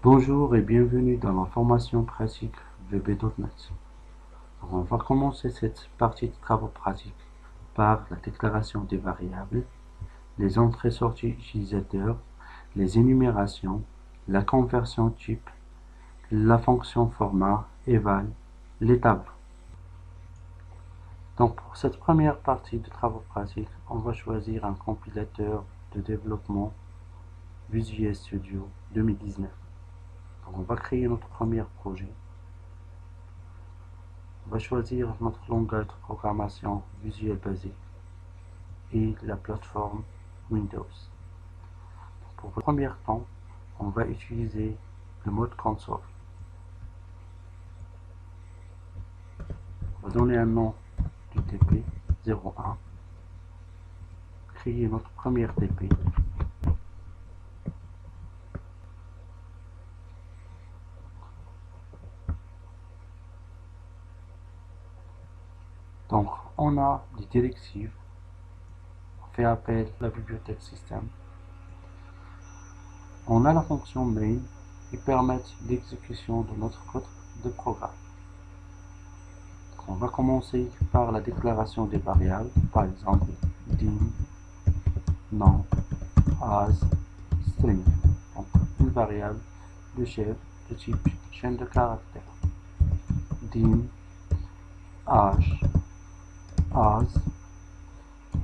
Bonjour et bienvenue dans la formation pratique VB.NET. On va commencer cette partie de travaux pratiques par la déclaration des variables, les entrées-sorties utilisateurs, les énumérations, la conversion type, la fonction format, eval, les tableaux. Donc pour cette première partie de travaux pratiques, on va choisir un compilateur de développement Visual Studio 2019. Donc on va créer notre premier projet. On va choisir notre langage de programmation Visual Basic et la plateforme Windows. Pour le premier temps, on va utiliser le mode console. On va donner un nom du TP 01, créer notre première TP. Donc on a des directives, on fait appel à la bibliothèque système. On a la fonction main qui permet l'exécution de notre code de programme. On va commencer par la déclaration des variables, par exemple dim, nom, as, string. Donc une variable de chef de type chaîne de caractères. Dim, âge, as,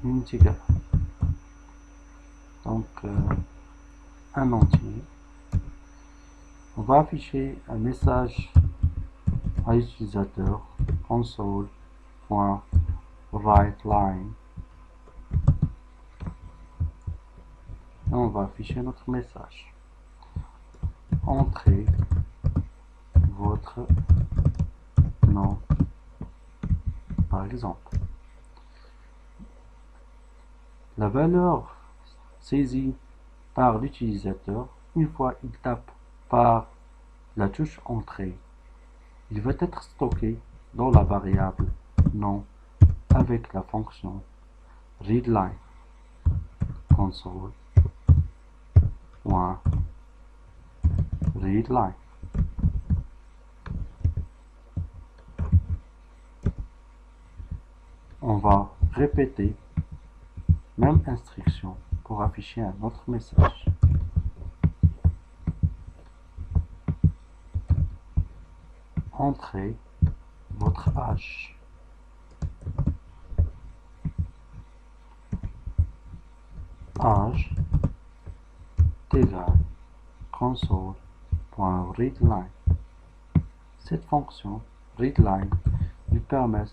integer. Donc un entier. On va afficher un message à l'utilisateur console.writeLine. Et on va afficher notre message. Entrez votre nom, par exemple. La valeur saisie par l'utilisateur, une fois il tape par la touche entrée, il va être stocké dans la variable nom avec la fonction readLine console.readLine. On va répéter même instruction pour afficher un autre message. Entrez votre âge. Âge égale console.readLine. Cette fonction readLine lui permet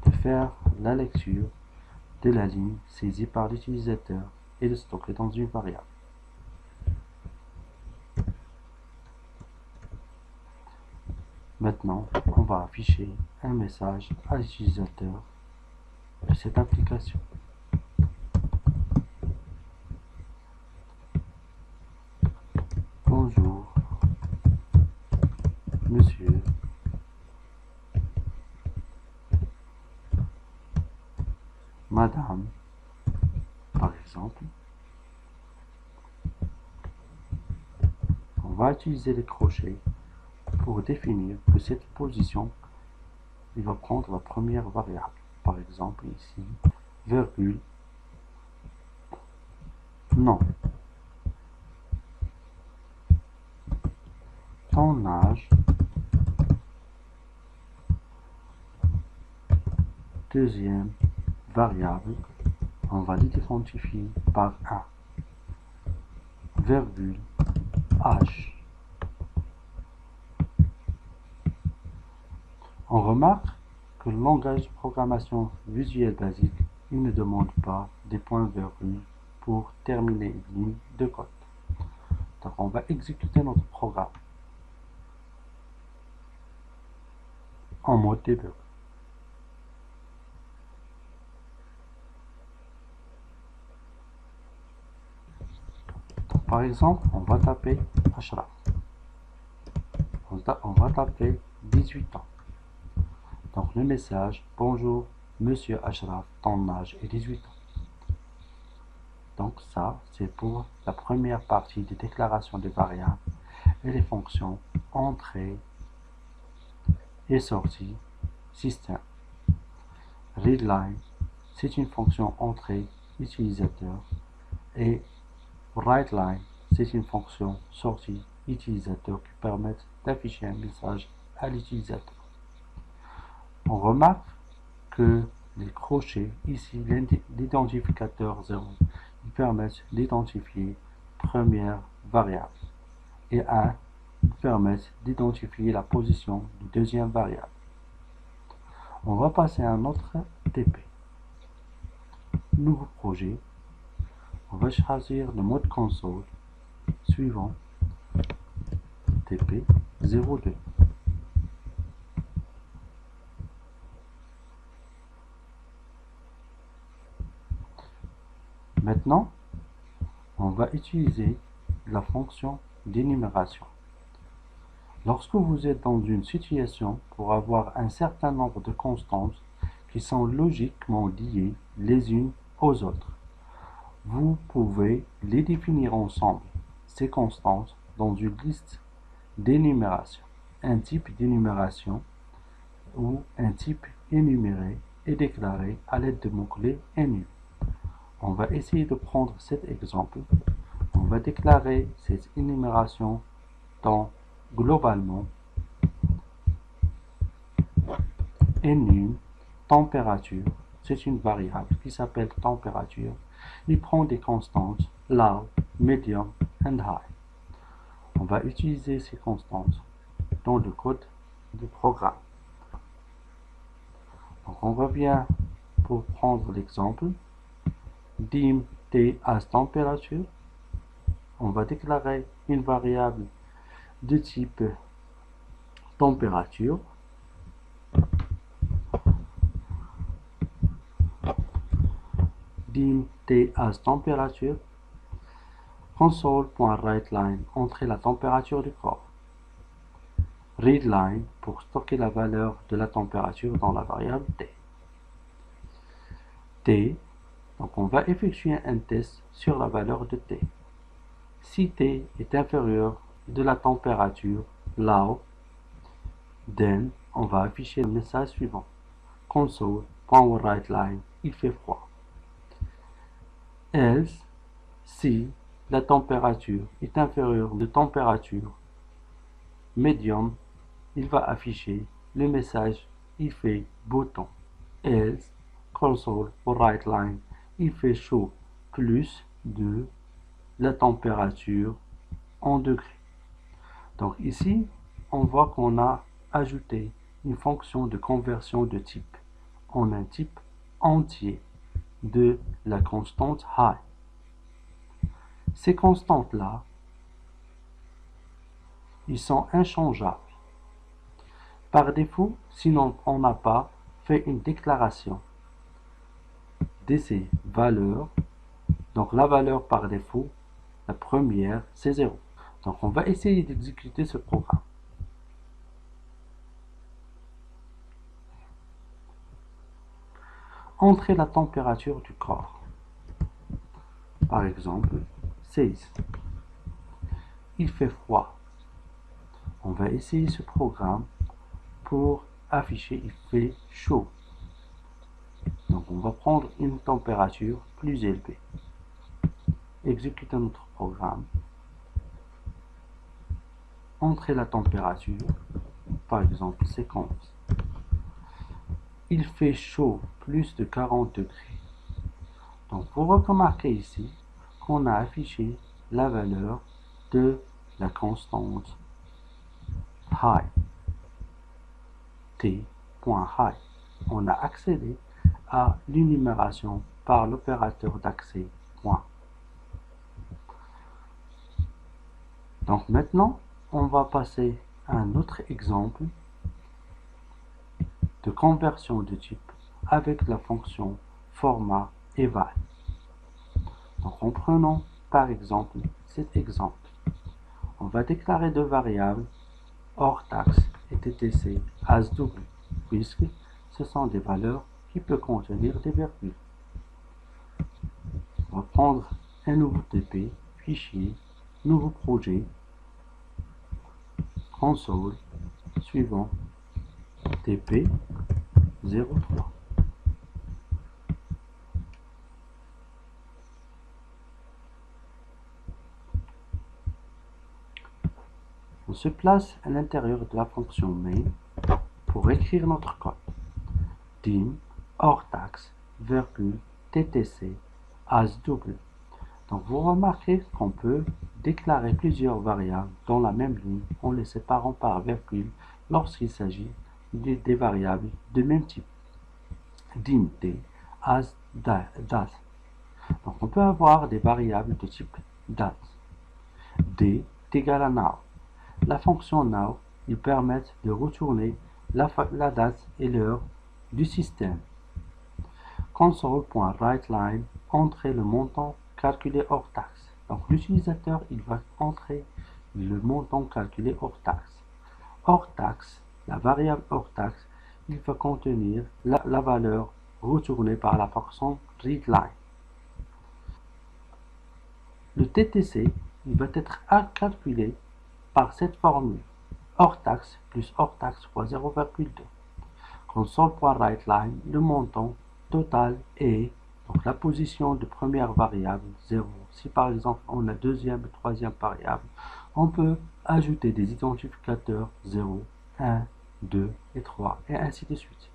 de faire la lecture de la ligne saisie par l'utilisateur et de stocker dans une variable. Maintenant, on va afficher un message à l'utilisateur de cette application. Bonjour, monsieur. Madame, par exemple. On va utiliser les crochets pour définir que cette position, il va prendre la première variable. Par exemple ici, virgule, nom. Ton âge, deuxième variable, on va l'identifier par 1, virgule, âge. On remarque que le langage de programmation Visual Basic, il ne demande pas des points-virgules pour terminer une ligne de code. Donc on va exécuter notre programme en mode debug. Donc, par exemple, on va taper Ashraf. On va taper 18 ans. Donc le message, bonjour monsieur Ashraf, ton âge est 18 ans. Donc ça, c'est pour la première partie des déclarations des variables. et les fonctions entrée et sortie système. Readline, c'est une fonction entrée utilisateur et WriteLine, c'est une fonction sortie utilisateur qui permettent d'afficher un message à l'utilisateur. On remarque que les crochets, ici l'identificateur 0, ils permettent d'identifier première variable et 1 permettent d'identifier la position de deuxième variable. On va passer à un autre TP. Nouveau projet. On va choisir le mode console suivant TP 02. Maintenant, on va utiliser la fonction d'énumération. Lorsque vous êtes dans une situation pour avoir un certain nombre de constantes qui sont logiquement liées les unes aux autres, vous pouvez les définir ensemble, ces constantes, dans une liste d'énumération. Un type d'énumération ou un type énuméré est déclaré à l'aide de mots-clés enu. On va essayer de prendre cet exemple. On va déclarer cette énumération dans globalement enum température. C'est une variable qui s'appelle température. Il prend des constantes low, medium and high. On va utiliser ces constantes dans le code du programme. Donc on revient pour prendre l'exemple. Dim T as température. On va déclarer une variable de type température. Dim T as température. Console.WriteLine, entrer la température du corps. Readline, pour stocker la valeur de la température dans la variable T. T, donc on va effectuer un test sur la valeur de T. Si T est inférieur de la température low, then on va afficher le message suivant. Console.WriteLine, il fait froid. Else, si la température est inférieure de température medium, il va afficher le message il fait beau temps. Else, console.WriteLine, il fait chaud, plus de la température en degrés. Donc ici, on voit qu'on a ajouté une fonction de conversion de type en un type entier de la constante high. Ces constantes-là, ils sont inchangeables. Par défaut, sinon on n'a pas fait une déclaration de ces valeurs. Donc la valeur par défaut, la première, c'est 0. Donc on va essayer d'exécuter ce programme. Entrer la température du corps. Par exemple, 16. Il fait froid. On va essayer ce programme pour afficher il fait chaud. Donc on va prendre une température plus élevée. Exécutons notre programme. Entrer la température, par exemple 50. Il fait chaud, plus de 40 degrés. Donc vous remarquez ici qu'on a affiché la valeur de la constante high. T.high. On a accédé à l'énumération par l'opérateur d'accès point. Donc maintenant, on va passer à un autre exemple de conversion de type avec la fonction format eval. Donc en prenant par exemple cet exemple, on va déclarer deux variables hors taxe et TTC as double, puisque ce sont des valeurs qui peuvent contenir des virgules. On va prendre un nouveau TP, fichier, nouveau projet. console suivant TP03. On se place à l'intérieur de la fonction main pour écrire notre code. dim hors taxe, ttc, as double. Donc vous remarquez qu'on peut déclarer plusieurs variables dans la même ligne en les séparant par virgule lorsqu'il s'agit des variables de même type. dim d, as date. Donc on peut avoir des variables de type date. D est égal à now. La fonction now, ils permettent de retourner la date et l'heure du système. Console.writeLine, entrer le montant calculé hors taxe. Donc l'utilisateur, il va entrer le montant calculé hors taxe. Hors taxe, la variable hors taxe, il va contenir la valeur retournée par la fonction readLine. Le TTC, il va être calculé par cette formule. Hors taxe plus hors taxe fois 0,2. Console.writeLine, le montant total est donc la position de première variable 0. Si par exemple on a deuxième et troisième variable, on peut ajouter des identificateurs 0, 1, 2 et 3 et ainsi de suite.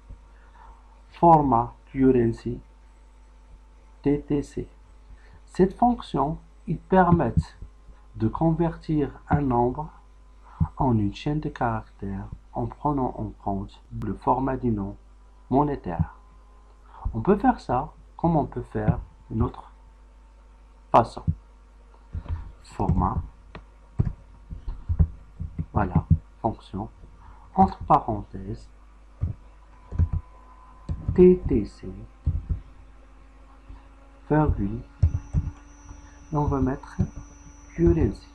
Format currency TTC. Cette fonction, il permet de convertir un nombre en une chaîne de caractères en prenant en compte le format du nom monétaire. On peut faire ça comme on peut faire une autre façon. Format, voilà, fonction, entre parenthèses, TTC, virgule, et on va mettre currency.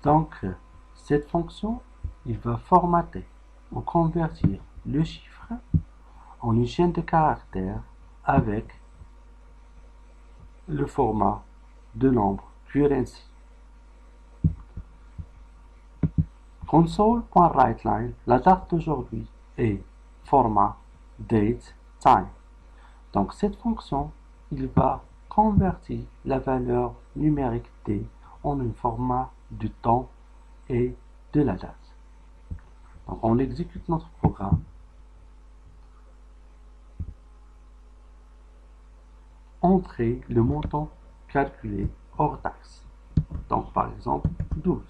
Donc, cette fonction, il va formater ou convertir le chiffre en une chaîne de caractères avec le format de nombre currency. Console.writeLine, la date d'aujourd'hui est format date time. Donc cette fonction, il va convertir la valeur numérique D en un format du temps et de la date. Donc on exécute notre programme. Entrer le montant calculé hors taxe. Donc par exemple 12.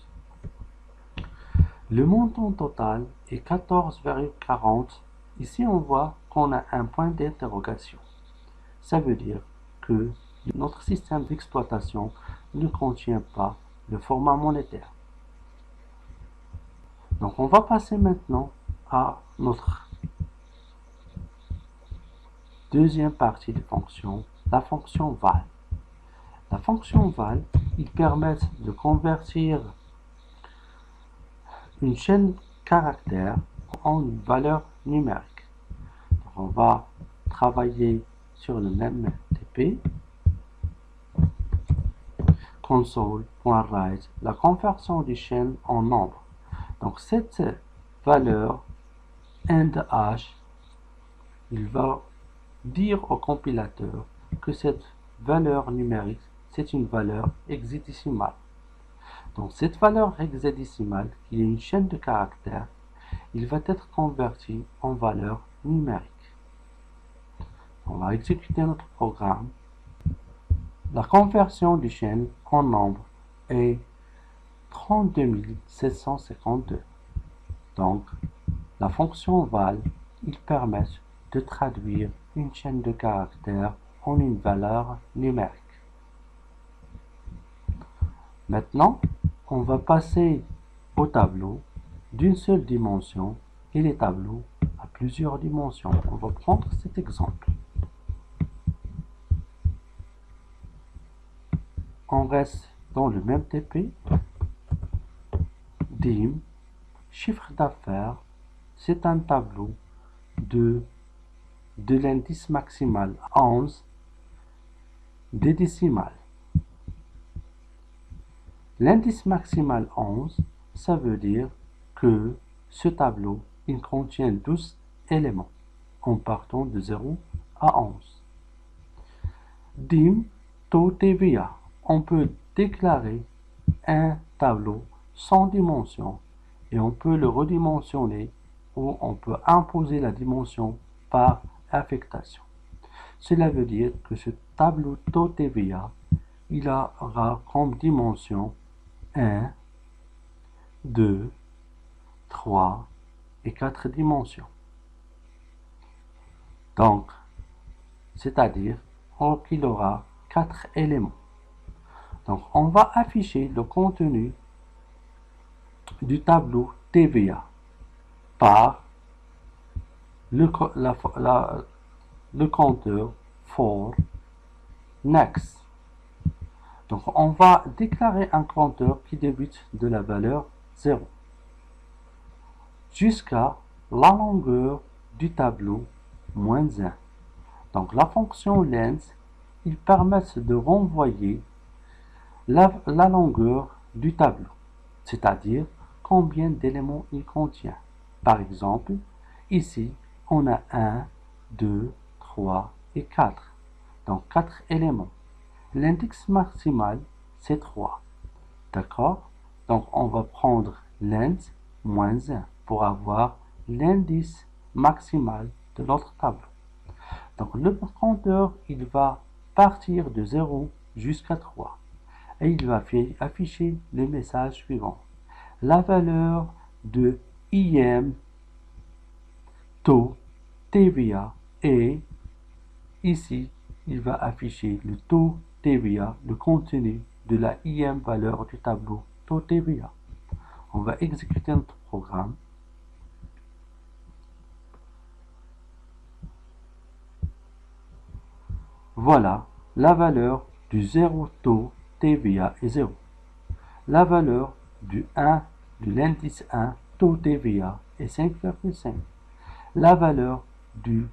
Le montant total est 14,40. Ici on voit qu'on a un point d'interrogation. Ça veut dire que notre système d'exploitation ne contient pas le format monétaire. Donc on va passer maintenant à notre deuxième partie de fonction, la fonction val. La fonction val, il permet de convertir une chaîne caractère en une valeur numérique. Donc on va travailler sur le même TP. Console.write, la conversion du chaîne en nombre. Donc cette valeur end_h, il va dire au compilateur que cette valeur numérique, c'est une valeur hexadécimale. Donc cette valeur hexadécimale, qui est une chaîne de caractères, il va être converti en valeur numérique. On va exécuter notre programme. La conversion du chaîne en nombre est 32 752. Donc, la fonction val, il permet de traduire une chaîne de caractères en une valeur numérique. Maintenant, on va passer au tableau d'une seule dimension et les tableaux à plusieurs dimensions. On va prendre cet exemple. On reste dans le même TP. dim, chiffre d'affaires, c'est un tableau de l'indice maximal 11 des décimales. L'indice maximal 11, ça veut dire que ce tableau, il contient 12 éléments en partant de 0 à 11. DIM, taux TVA. On peut déclarer un tableau sans dimension et on peut le redimensionner ou on peut imposer la dimension par affectation. Cela veut dire que ce tableau taux TVA, il aura comme dimension 1, 2, 3 et 4 dimensions. Donc, c'est-à-dire qu'il aura 4 éléments. Donc, on va afficher le contenu du tableau TVA par le compteur for next. Donc, on va déclarer un compteur qui débute de la valeur 0 jusqu'à la longueur du tableau moins 1. Donc, la fonction length, il permet de renvoyer la longueur du tableau, c'est-à-dire combien d'éléments il contient. Par exemple, ici, on a 1, 2, 3 et 4. Donc, 4 éléments. L'indice maximal, c'est 3. D'accord? Donc, on va prendre length moins 1 pour avoir l'indice maximal de notre tableau. Donc, le compteur, il va partir de 0 jusqu'à 3. Et il va afficher le message suivant. La valeur de IM, taux, TVA et ici, il va afficher le taux TVA, le contenu de la IM valeur du tableau taux TVA. On va exécuter notre programme. Voilà, la valeur du 0 taux TVA est 0. La valeur du 1 de l'indice 1 taux TVA est 5,5. La valeur de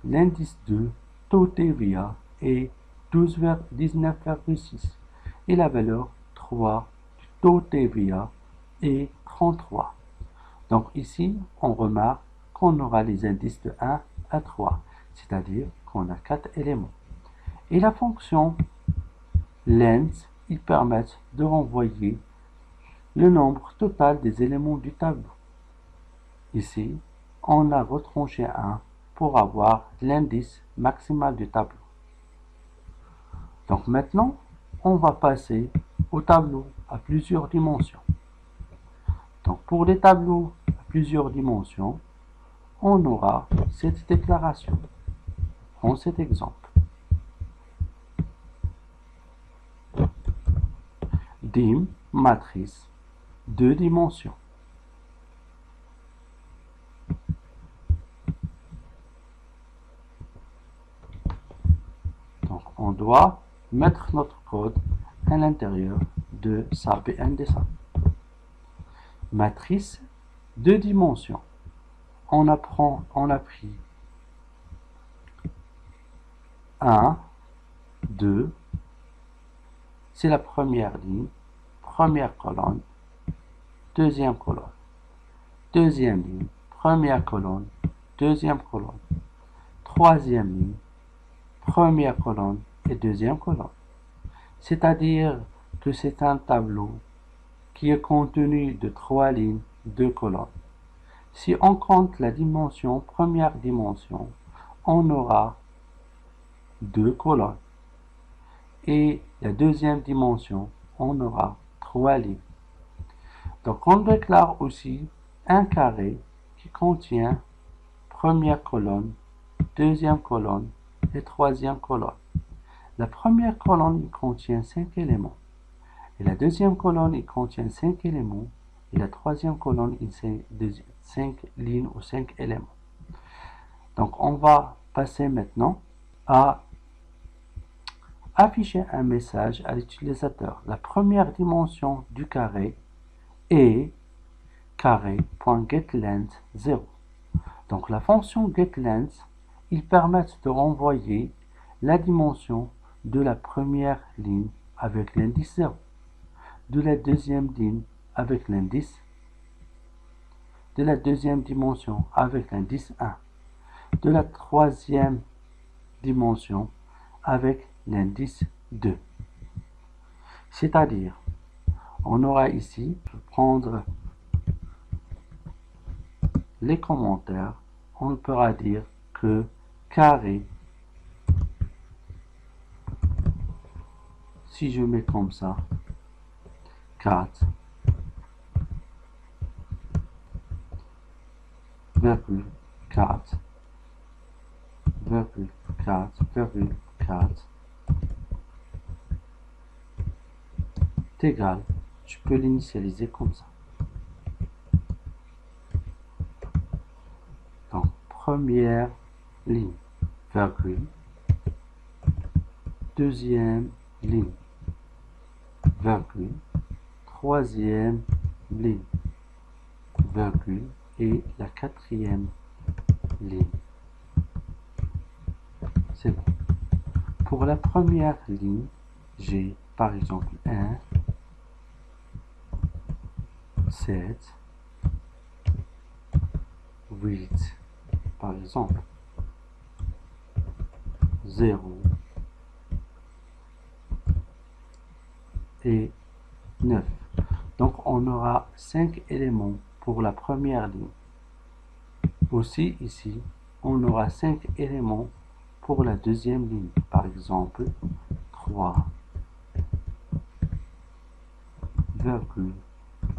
l'indice 2 taux TVA est 19,6 et la valeur 3 du taux TVA est 33. Donc ici, on remarque qu'on aura les indices de 1 à 3, c'est-à-dire qu'on a 4 éléments. Et la fonction length, ils permettent de renvoyer le nombre total des éléments du tableau. Ici, on a retranché 1 pour avoir l'indice maximal du tableau. Donc maintenant, on va passer au tableau à plusieurs dimensions. Donc pour les tableaux à plusieurs dimensions, on aura cette déclaration. Prends cet exemple. DIM, matrice, 2 dimensions. Donc on doit mettre notre code à l'intérieur de SAP et NDSAP. Matrice, 2 dimensions. On a pris 1, 2, c'est la première ligne, première colonne, deuxième colonne, deuxième ligne, première colonne, deuxième colonne, troisième ligne, première colonne et deuxième colonne. C'est-à-dire que c'est un tableau qui est contenu de 3 lignes, 2 colonnes. Si on compte la dimension, première dimension, on aura 2 colonnes. Et la deuxième dimension, on aura 3 lignes. Donc on déclare aussi un carré qui contient première colonne, deuxième colonne et troisième colonne. La première colonne il contient 5 éléments. Et la deuxième colonne il contient 5 éléments. Et la troisième colonne il contient 5 lignes ou 5 éléments. Donc on va passer maintenant à afficher un message à l'utilisateur. La première dimension du carré est carré.getLength 0. Donc la fonction getLength, il permet de renvoyer la dimension de la première ligne avec l'indice 0. de la deuxième ligne avec l'indice, de la deuxième dimension avec l'indice 1, de la troisième dimension avec l'indice 2. C'est-à-dire, on aura ici, je vais prendre les commentaires, on pourra dire que carré, si je mets comme ça, 4, virgule 4, virgule 4, virgule 4, est égal, je peux l'initialiser comme ça. Donc, première ligne, virgule, deuxième ligne, virgule, troisième ligne, virgule, et la quatrième ligne. C'est bon. Pour la première ligne, j'ai par exemple 1, 7, 8, par exemple, 0 et 9. Donc on aura 5 éléments pour la première ligne. Aussi ici, on aura 5 éléments pour la deuxième ligne. Par exemple, 3,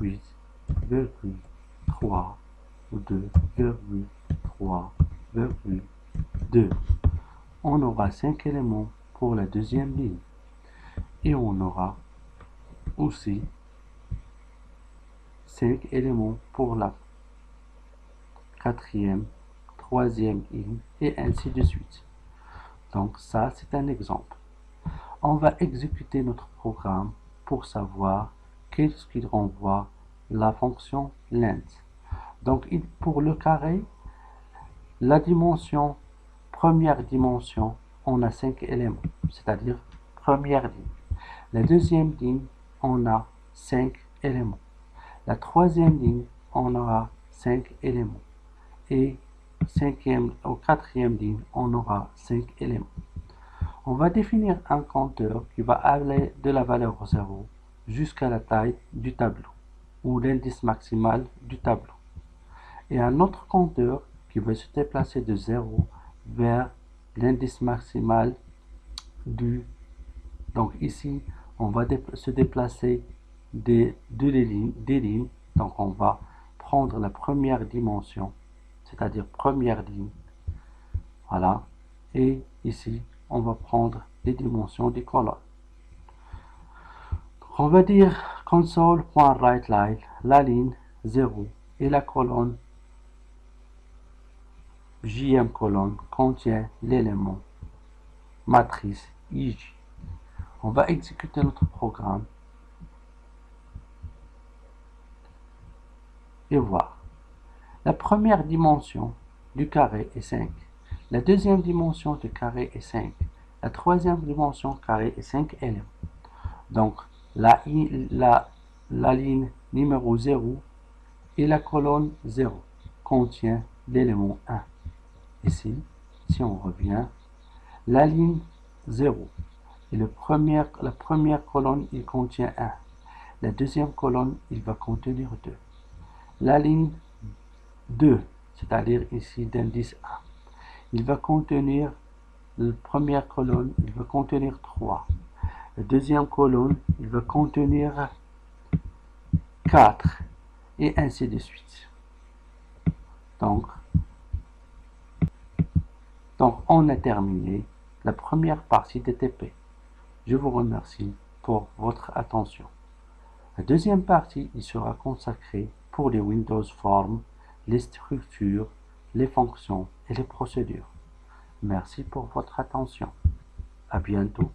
8, 3, 2, 3, 2. On aura 5 éléments pour la deuxième ligne. Et on aura aussi 5 éléments pour la quatrième, troisième ligne, et ainsi de suite. Donc ça, c'est un exemple. On va exécuter notre programme pour savoir qu'est-ce qu'il renvoie la fonction length. Donc pour le carré, la dimension, première dimension, on a 5 éléments, c'est-à-dire première ligne. La deuxième ligne, on a 5 éléments. La troisième ligne, on aura 5 éléments. Et quatrième ligne, on aura 5 éléments. On va définir un compteur qui va aller de la valeur 0 jusqu'à la taille du tableau, ou l'indice maximal du tableau. Et un autre compteur qui va se déplacer de 0 vers l'indice maximal du... Donc ici, on va se déplacer des lignes. Donc on va prendre la première dimension, c'est-à-dire première ligne. Voilà. Et ici, on va prendre les dimensions des colonnes. On va dire console.writeLine, la ligne 0 et la colonne JM colonne contient l'élément matrice IJ. On va exécuter notre programme et voir. La première dimension du carré est 5. La deuxième dimension du carré est 5. La troisième dimension carré est 5 éléments. Donc, la ligne numéro 0 et la colonne 0 contient l'élément 1. Ici, si on revient, la ligne 0 et la première colonne, il contient 1. La deuxième colonne, il va contenir 2. La ligne 2, c'est-à-dire ici d'indice 1, il va contenir, la première colonne, il va contenir 3. La deuxième colonne, il va contenir 4, et ainsi de suite. Donc on a terminé la première partie de TP. Je vous remercie pour votre attention. La deuxième partie, il sera consacrée pour les Windows Forms, les structures, les fonctions et les procédures. Merci pour votre attention. À bientôt.